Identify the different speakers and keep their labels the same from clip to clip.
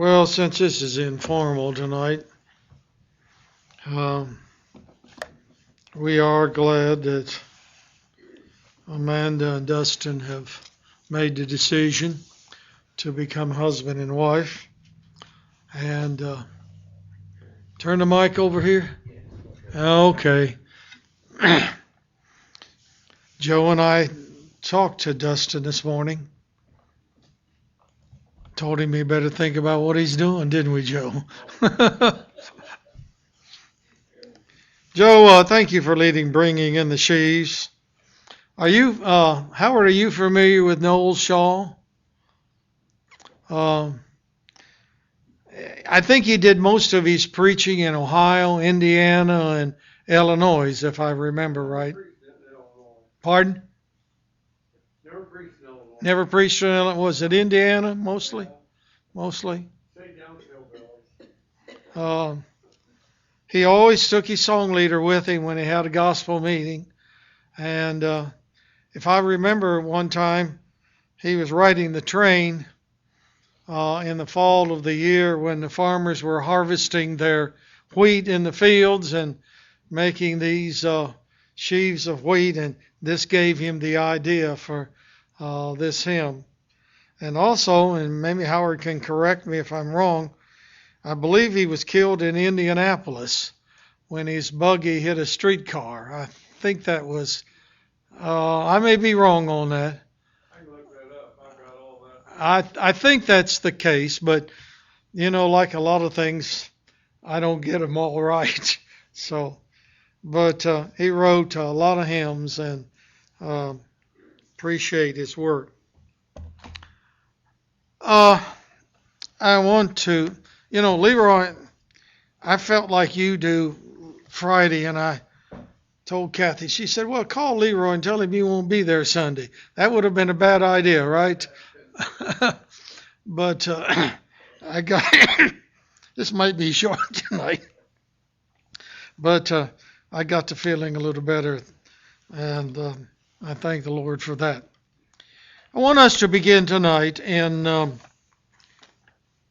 Speaker 1: Well, since this is informal tonight, um, we are glad that Amanda and Dustin have made the decision to become husband and wife. And turn the mic over here. Okay. Joe and I talked to Dustin this morning. Told him he better think about what he's doing, didn't we, Joe? Joe, thank you for bringing in the sheaves. Howard, are you familiar with Noel Shaw? I think he did most of his preaching in Ohio, Indiana, and Illinois, if I remember right. Pardon? Never preached in Illinois. Was it Indiana mostly? Mostly. He always took his song leader with him when he had a gospel meeting. And if I remember one time, he was riding the train in the fall of the year when the farmers were harvesting their wheat in the fields and making these sheaves of wheat. And this gave him the idea for this hymn. And also, and maybe Howard can correct me if I'm wrong, I believe he was killed in Indianapolis when his buggy hit a streetcar. I think that was, I may be wrong on that.
Speaker 2: I can look that up. I've got all that.
Speaker 1: I think that's the case, but, like a lot of things, I don't get them all right. So, but he wrote a lot of hymns and appreciate his work. I want to, Leroy, I felt like you do Friday, and I told Kathy, she said, well, call Leroy and tell him you won't be there Sunday. That would have been a bad idea, right? But I got, this might be short tonight, but I got to feeling a little better, and I thank the Lord for that. I want us to begin tonight in the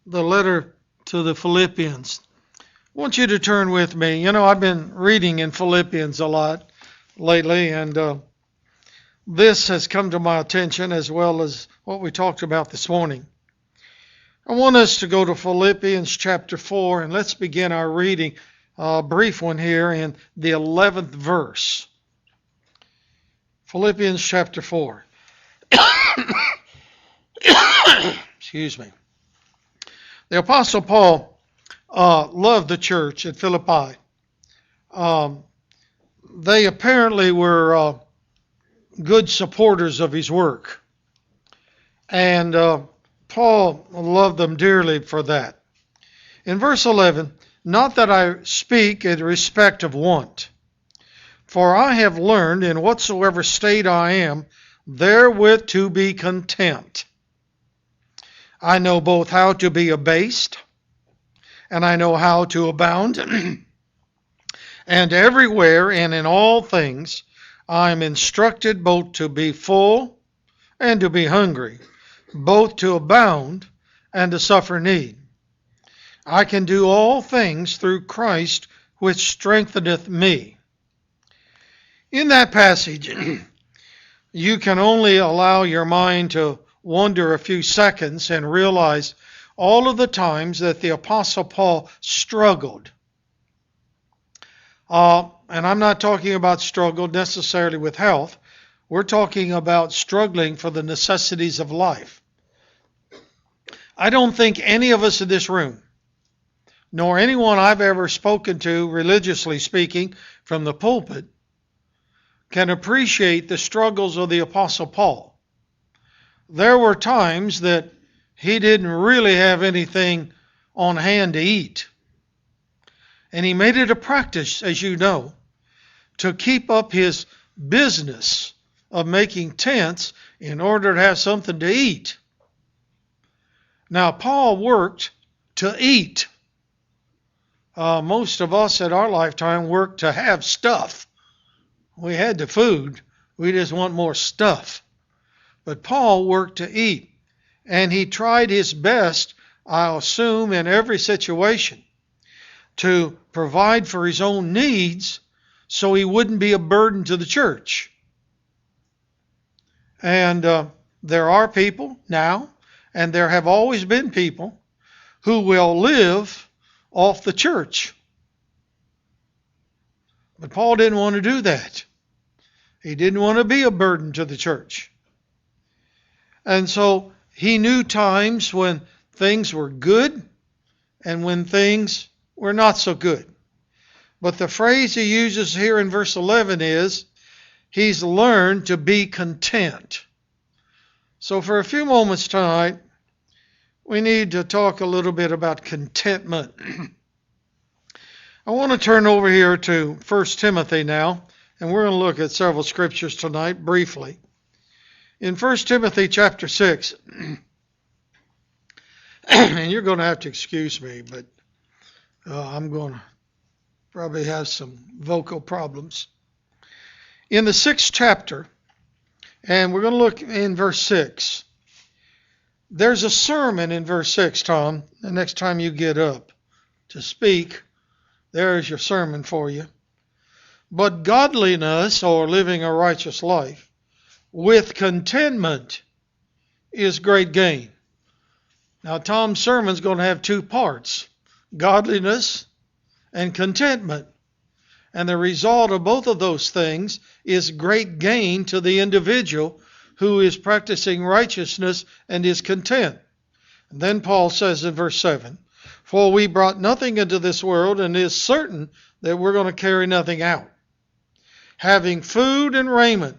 Speaker 1: letter to the Philippians. I want you to turn with me. I've been reading in Philippians a lot lately, and this has come to my attention as well as what we talked about this morning. I want us to go to Philippians chapter 4, and let's begin our reading, a brief one here, in the 11th verse. Philippians chapter 4. Excuse me. The Apostle Paul loved the church at Philippi. They apparently were good supporters of his work. And Paul loved them dearly for that. In verse 11, not that I speak in respect of want, for I have learned in whatsoever state I am, therewith to be content. I know both how to be abased, and I know how to abound. And everywhere and in all things I am instructed both to be full and to be hungry, both to abound and to suffer need. I can do all things through Christ which strengtheneth me. In that passage, you can only allow your mind to wander a few seconds and realize all of the times that the Apostle Paul struggled. And I'm not talking about struggle necessarily with health. We're talking about struggling for the necessities of life. I don't think any of us in this room, nor anyone I've ever spoken to, religiously speaking, from the pulpit, can appreciate the struggles of the Apostle Paul. There were times that he didn't really have anything on hand to eat. And he made it a practice, as you know, to keep up his business of making tents in order to have something to eat. Now, Paul worked to eat. Most of us at our lifetime worked to have stuff. We had the food. We just want more stuff. But Paul worked to eat. And he tried his best I assume, in every situation to provide for his own needs so he wouldn't be a burden to the church. And there are people now, and there have always been people, who will live off the church. But Paul didn't want to do that. He didn't want to be a burden to the church. And so he knew times when things were good and when things were not so good. But the phrase he uses here in verse 11 is, he's learned to be content. So for a few moments tonight, we need to talk a little bit about contentment. I want to turn over here to 1 Timothy now, and we're going to look at several scriptures tonight briefly. In 1 Timothy chapter 6, and you're going to have to excuse me, but I'm going to probably have some vocal problems. In the 6th chapter, and we're going to look in verse 6. There's a sermon in verse 6, Tom. The next time you get up to speak, there's your sermon for you. But godliness, or living a righteous life, with contentment is great gain. Now, Tom's sermon's going to have two parts, godliness and contentment. And the result of both of those things is great gain to the individual who is practicing righteousness and is content. And then Paul says in verse 7, for we brought nothing into this world, and it is certain that we're going to carry nothing out. Having food and raiment,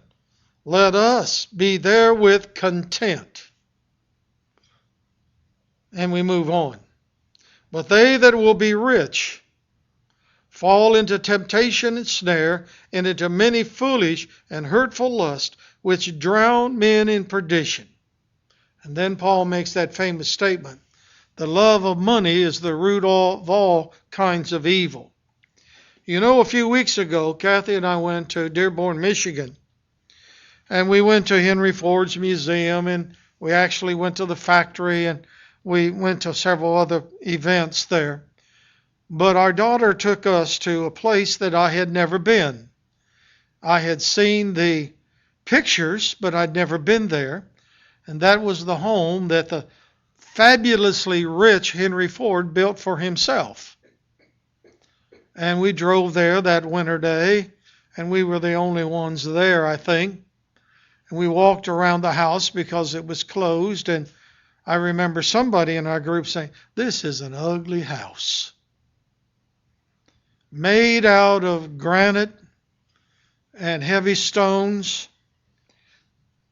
Speaker 1: let us be therewith content. And we move on. But they that will be rich fall into temptation and snare, and into many foolish and hurtful lusts, which drown men in perdition. And then Paul makes that famous statement, the love of money is the root of all kinds of evil. You know, a few weeks ago, Kathy and I went to Dearborn, Michigan, and we went to Henry Ford's museum, and we actually went to the factory, and we went to several other events there. But our daughter took us to a place that I had never been. I had seen the pictures, but I'd never been there. And that was the home that the fabulously rich Henry Ford built for himself. And we drove there that winter day, and we were the only ones there, I think. And we walked around the house because it was closed, and I remember somebody in our group saying, this is an ugly house. Made out of granite and heavy stones.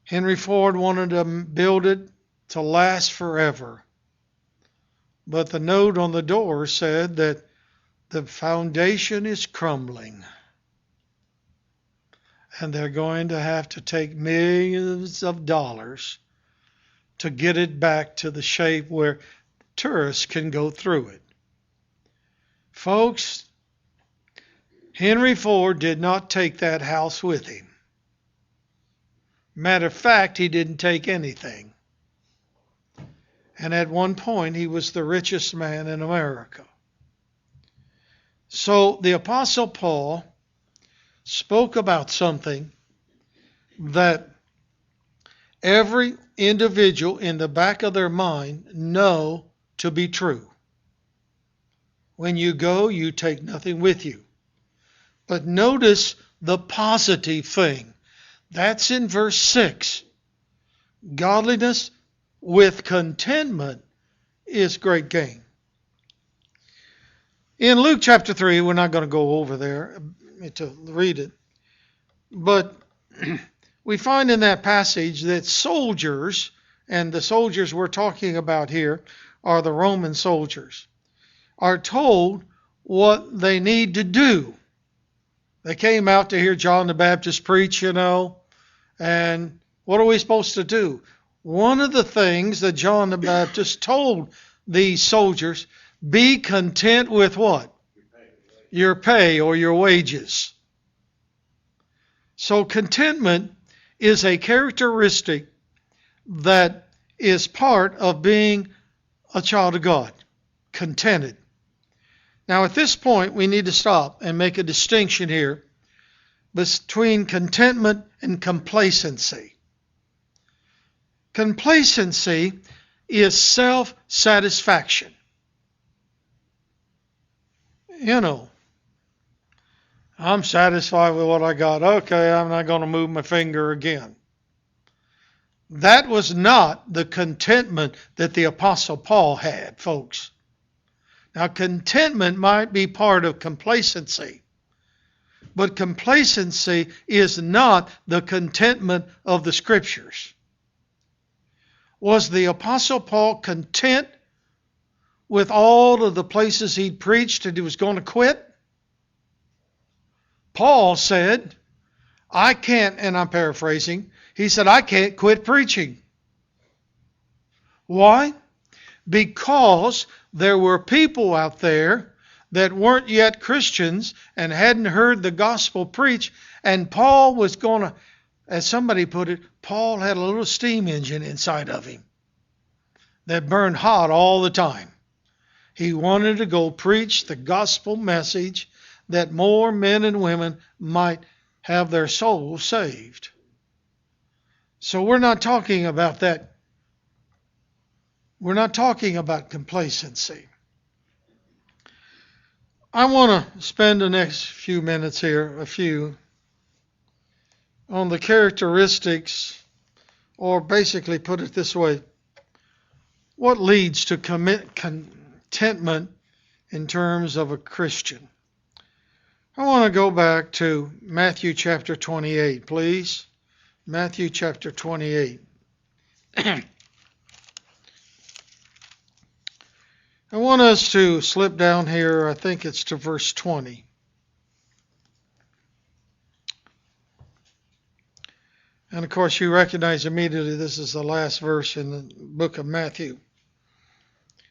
Speaker 1: Henry Ford wanted to build it to last forever. But the note on the door said that the foundation is crumbling. And they're going to have to take millions of dollars to get it back to the shape where tourists can go through it. Folks, Henry Ford did not take that house with him. Matter of fact, he didn't take anything. And at one point, he was the richest man in America. So the Apostle Paul spoke about something that every individual in the back of their mind know to be true. When you go, you take nothing with you. But notice the positive thing. That's in verse 6. Godliness with contentment is great gain. In Luke chapter 3, we're not going to go over there to read it, but we find in that passage that soldiers, and the soldiers we're talking about here are the Roman soldiers, are told what they need to do. They came out to hear John the Baptist preach, and what are we supposed to do? One of the things that John the Baptist told these soldiers, be content with what? Your pay or your wages. So contentment is a characteristic that is part of being a child of God, contented. Now at this point we need to stop and make a distinction here between contentment and complacency. Complacency is self-satisfaction. You know, I'm satisfied with what I got. Okay, I'm not going to move my finger again. That was not the contentment that the Apostle Paul had, folks. Now, contentment might be part of complacency, but complacency is not the contentment of the Scriptures. Was the Apostle Paul content with all of the places he'd preached and he was going to quit? Paul said, I can't, and I'm paraphrasing, he said, I can't quit preaching. Why? Because there were people out there that weren't yet Christians and hadn't heard the gospel preached, and Paul was going to, as somebody put it, Paul had a little steam engine inside of him that burned hot all the time. He wanted to go preach the gospel message that more men and women might have their souls saved. So we're not talking about that. We're not talking about complacency. I want to spend the next few minutes here, on the characteristics, or basically put it this way, what leads to contentment in terms of a Christian. I want to go back to Matthew chapter 28, please. Matthew chapter 28. I want us to slip down here, I think it's to verse 20. And of course you recognize immediately this is the last verse in the book of Matthew.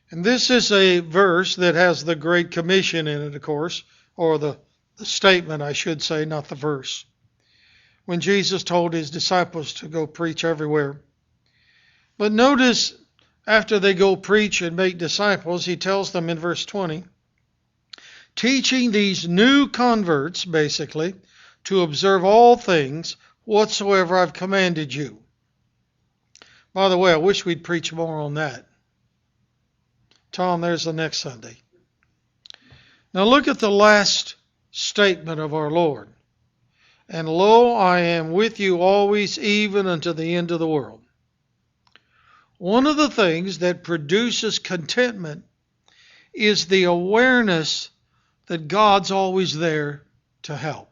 Speaker 1: And this is a verse that has the Great Commission in it, of course, or the statement, I should say, not the verse. When Jesus told his disciples to go preach everywhere. But notice, after they go preach and make disciples, he tells them in verse 20, teaching these new converts, basically, to observe all things whatsoever I've commanded you. By the way, I wish we'd preach more on that. Tom, there's the next Sunday. Now look at the last statement of our Lord. And lo, I am with you always, even unto the end of the world. One of the things that produces contentment is the awareness that God's always there to help.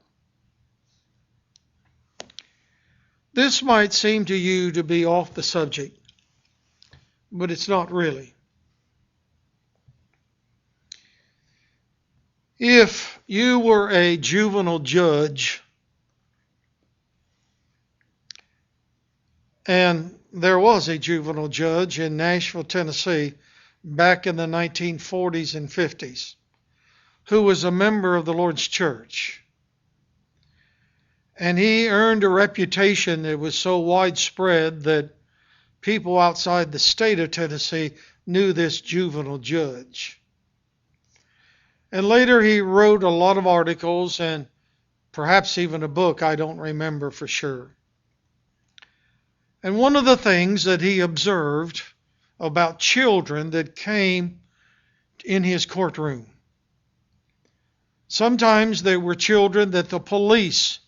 Speaker 1: This might seem to you to be off the subject, but it's not really. If you were a juvenile judge, and there was a juvenile judge in Nashville, Tennessee, back in the 1940s and 50s, who was a member of the Lord's church. And he earned a reputation that was so widespread that people outside the state of Tennessee knew this juvenile judge. And later he wrote a lot of articles and perhaps even a book, I don't remember for sure. And one of the things that he observed about children that came in his courtroom, sometimes they were children that the police,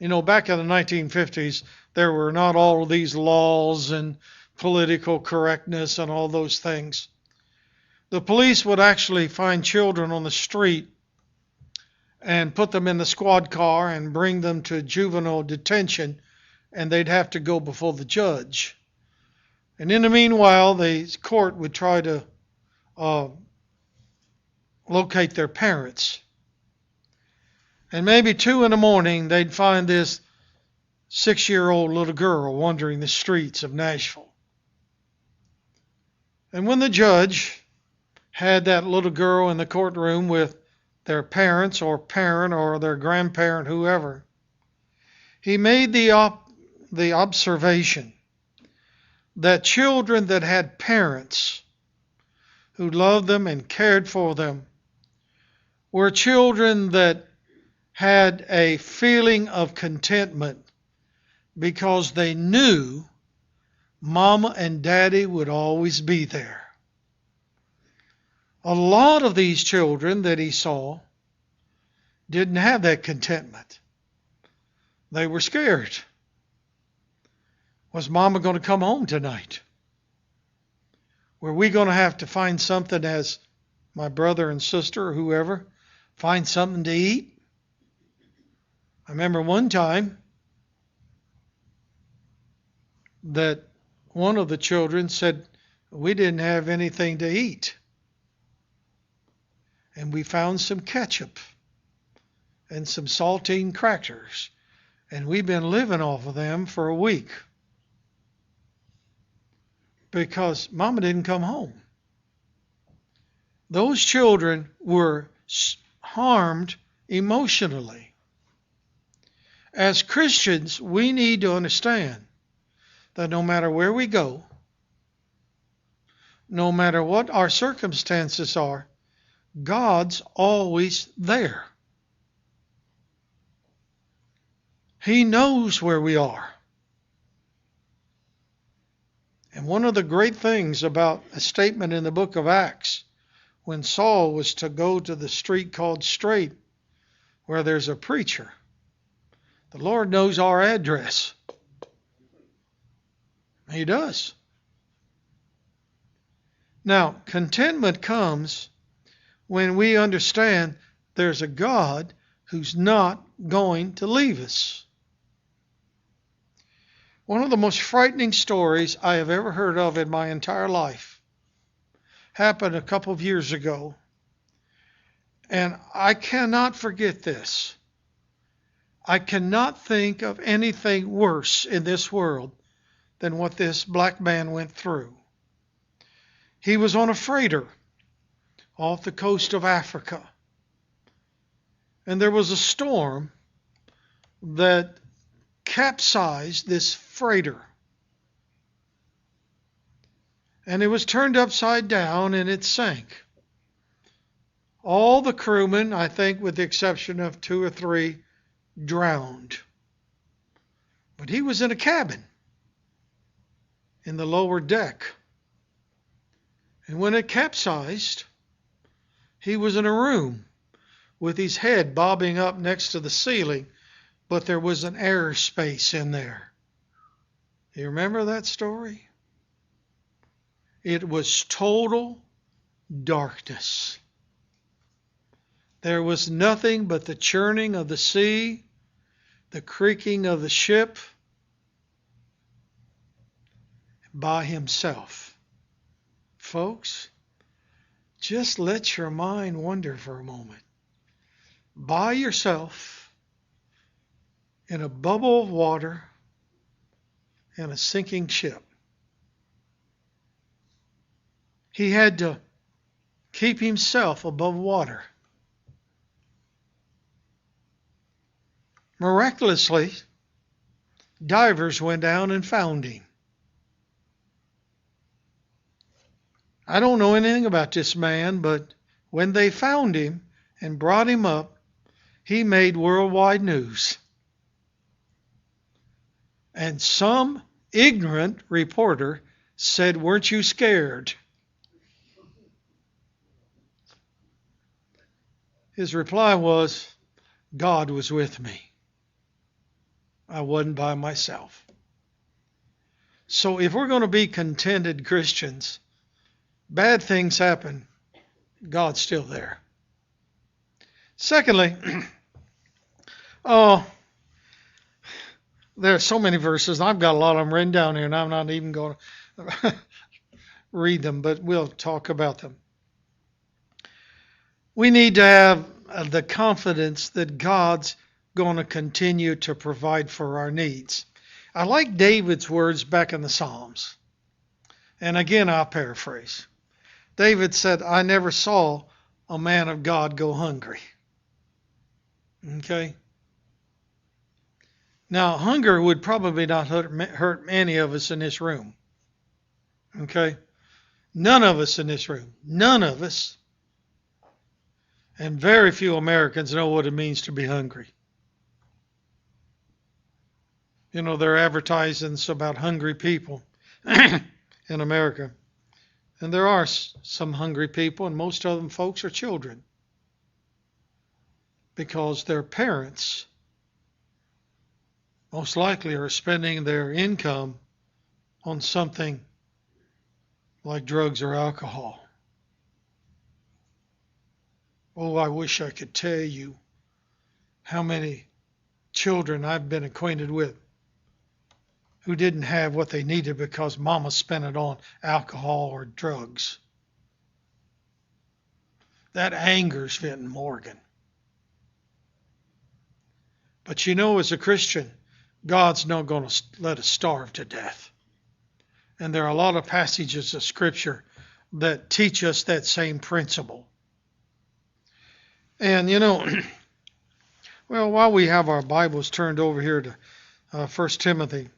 Speaker 1: back in the 1950s, there were not all of these laws and political correctness and all those things. The police would actually find children on the street and put them in the squad car and bring them to juvenile detention, and they'd have to go before the judge. And in the meanwhile, the court would try to locate their parents. And maybe 2 a.m, they'd find this 6-year-old little girl wandering the streets of Nashville. And when the judge had that little girl in the courtroom with their parents or parent or their grandparent, whoever, he made the observation that children that had parents who loved them and cared for them, were children that had a feeling of contentment because they knew Mama and Daddy would always be there. A lot of these children that he saw didn't have that contentment. They were scared. Was Mama going to come home tonight? Were we going to have to find something, as my brother and sister or whoever, find something to eat? I remember one time that one of the children said we didn't have anything to eat. And we found some ketchup and some saltine crackers. And we've been living off of them for a week because Mama didn't come home. Those children were harmed emotionally. As Christians, we need to understand that no matter where we go, no matter what our circumstances are, God's always there. He knows where we are. And one of the great things about a statement in the book of Acts, when Saul was to go to the street called Straight, where there's a preacher, the Lord knows our address. He does. Now, contentment comes when we understand there's a God who's not going to leave us. One of the most frightening stories I have ever heard of in my entire life happened a couple of years ago. And I cannot forget this. I cannot think of anything worse in this world than what this black man went through. He was on a freighter off the coast of Africa. And there was a storm that capsized this freighter. And it was turned upside down and it sank. All the crewmen, I think with the exception of 2 or 3, drowned. But he was in a cabin in the lower deck. And when it capsized, he was in a room with his head bobbing up next to the ceiling, but there was an air space in there. You remember that story? It was total darkness. There was nothing but the churning of the sea, the creaking of the ship, by himself. Folks, just let your mind wander for a moment. By yourself, in a bubble of water, and a sinking ship. He had to keep himself above water. Miraculously, divers went down and found him. I don't know anything about this man, but when they found him and brought him up, he made worldwide news. And some ignorant reporter said, "Weren't you scared?" His reply was, "God was with me. I wasn't by myself." So if we're going to be contented Christians, bad things happen, God's still there. Secondly, there are so many verses. I've got a lot of them written down here, and I'm not even going to read them, but we'll talk about them. We need to have the confidence that God's going to continue to provide for our needs. I like David's words back in the Psalms. And again, I'll paraphrase. David said, "I never saw a man of God go hungry." Okay? Now, hunger would probably not hurt any of us in this room. Okay? None of us in this room, none of us, and very few Americans know what it means to be hungry. You know, they're advertising about hungry people in America. And there are some hungry people, and most of them folks are children. Because their parents most likely are spending their income on something like drugs or alcohol. Oh, I wish I could tell you how many children I've been acquainted with who didn't have what they needed because mama spent it on alcohol or drugs. That angers Vinton Morgan. But you know, as a Christian, God's not going to let us starve to death. And there are a lot of passages of Scripture that teach us that same principle. And you know, well, while we have our Bibles turned over here to 1 Timothy,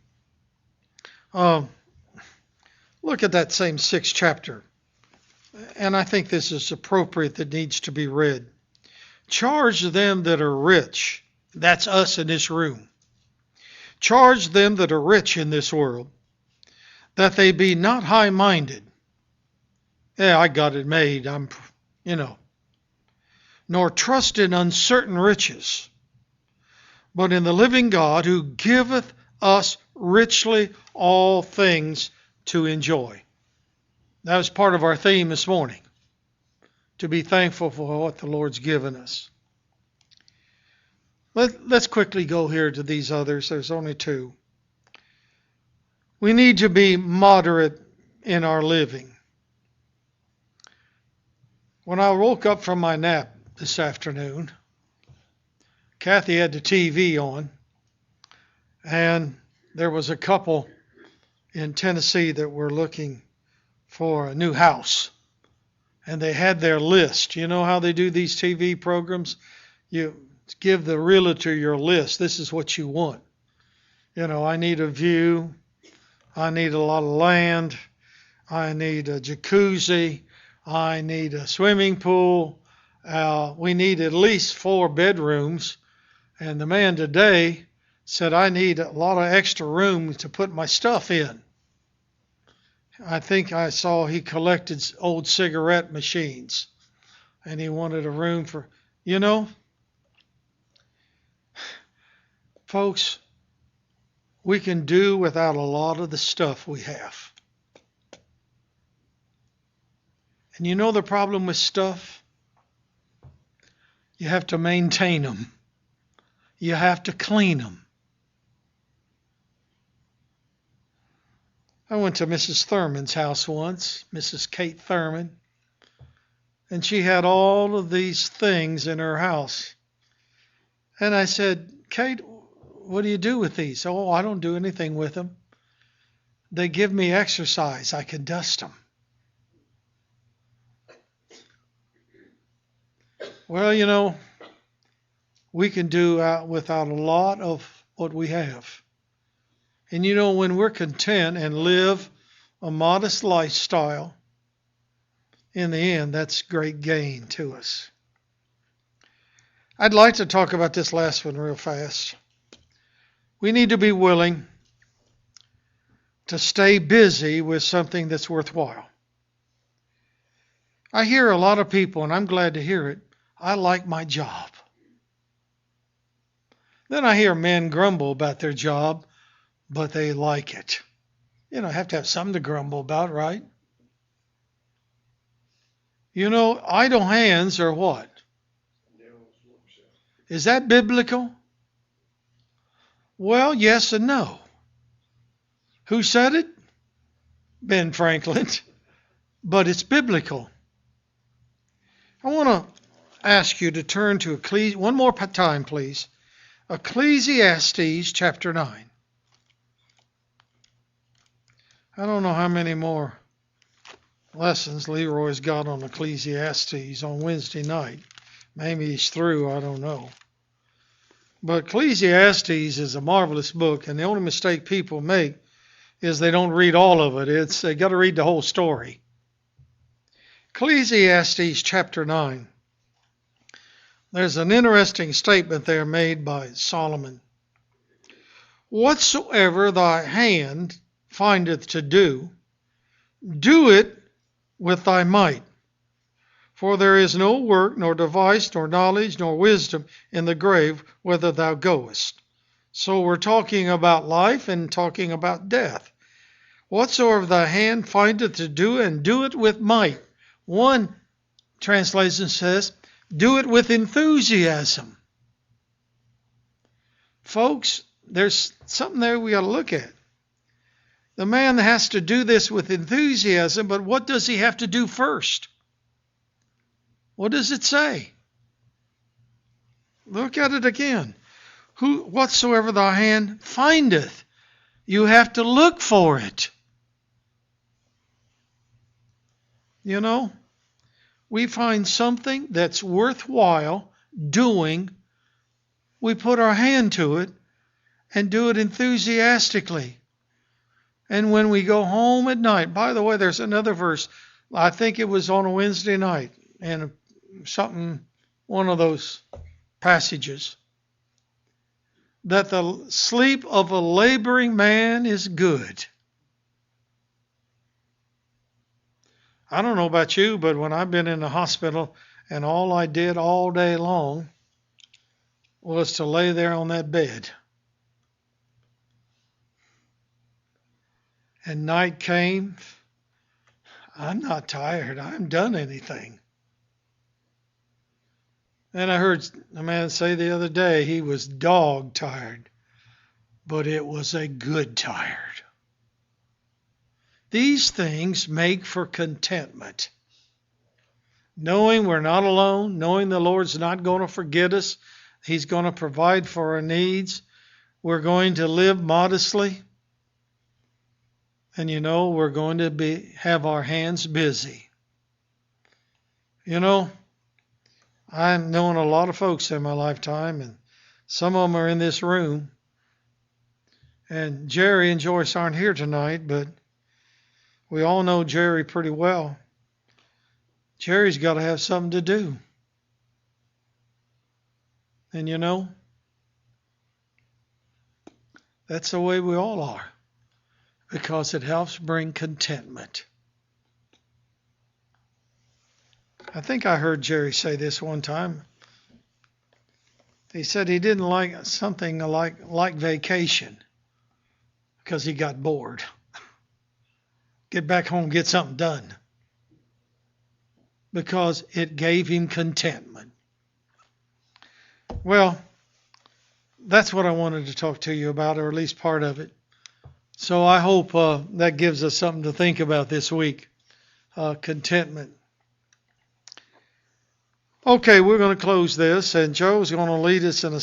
Speaker 1: look at that same 6th chapter. And I think this is appropriate that needs to be read. Charge them that are rich. That's us in this room. Charge them that are rich in this world, that they be not high-minded. Yeah, I got it made. Nor trust in uncertain riches, but in the living God who giveth us richly all things to enjoy. That was part of our theme this morning, to be thankful for what the Lord's given us. Let's quickly go here to these others. There's only 2. We need to be moderate in our living. When I woke up from my nap this afternoon, Kathy had the TV on, and there was a couple in Tennessee that were looking for a new house. And they had their list. You know how they do these TV programs? You give the realtor your list. This is what you want. You know, I need a view. I need a lot of land. I need a jacuzzi. I need a swimming pool. We need at least 4 bedrooms. And the man today said, I need a lot of extra room to put my stuff in. I think I saw he collected old cigarette machines. And he wanted a room for, you know, folks, we can do without a lot of the stuff we have. And you know the problem with stuff? You have to maintain them. You have to clean them. I went to Mrs. Thurman's house once, Mrs. Kate Thurman, and she had all of these things in her house. And I said, Kate, what do you do with these? Oh, I don't do anything with them. They give me exercise. I can dust them. Well, you know, we can do without a lot of what we have. And you know, when we're content and live a modest lifestyle, in the end, that's great gain to us. I'd like to talk about this last one real fast. We need to be willing to stay busy with something that's worthwhile. I hear a lot of people, and I'm glad to hear it, I like my job. Then I hear men grumble about their job, but they like it. You know, have to have something to grumble about, right? You know, idle hands are what? Is that biblical? Well, yes and no. Who said it? Ben Franklin. But it's biblical. I want to ask you to turn to one more time, please. Ecclesiastes chapter 9. I don't know how many more lessons Leroy's got on Ecclesiastes on Wednesday night. Maybe he's through, I don't know. But Ecclesiastes is a marvelous book, and the only mistake people make is they don't read all of it. They got to read the whole story. Ecclesiastes chapter 9. There's an interesting statement there made by Solomon. Whatsoever thy hand findeth to do, do it with thy might. For there is no work, nor device, nor knowledge, nor wisdom in the grave whither thou goest. So we're talking about life and talking about death. Whatsoever thy hand findeth to do, and do it with might. One translation says, do it with enthusiasm. Folks, there's something there we got to look at. The man has to do this with enthusiasm, but what does he have to do first? What does it say? Look at it again. Whatsoever thy hand findeth, you have to look for it. You know, we find something that's worthwhile doing, we put our hand to it and do it enthusiastically. And when we go home at night, by the way, there's another verse, I think it was on a Wednesday night, and one of those passages, that the sleep of a laboring man is good. I don't know about you, but when I've been in the hospital and all I did all day long was to lay there on that bed. And night came, I'm not tired. I haven't done anything. And I heard a man say the other day he was dog tired, but it was a good tired. These things make for contentment. Knowing we're not alone, knowing the Lord's not going to forget us, He's going to provide for our needs. We're going to live modestly. And we're going to have our hands busy. I've known a lot of folks in my lifetime, and some of them are in this room. And Jerry and Joyce aren't here tonight, but we all know Jerry pretty well. Jerry's got to have something to do. And that's the way we all are, because it helps bring contentment. I think I heard Jerry say this one time. He said he didn't like something like vacation because he got bored. Get back home, get something done. Because it gave him contentment. Well, that's what I wanted to talk to you about, or at least part of it. So I hope that gives us something to think about this week. Contentment. Okay, we're going to close this, and Joe's going to lead us in a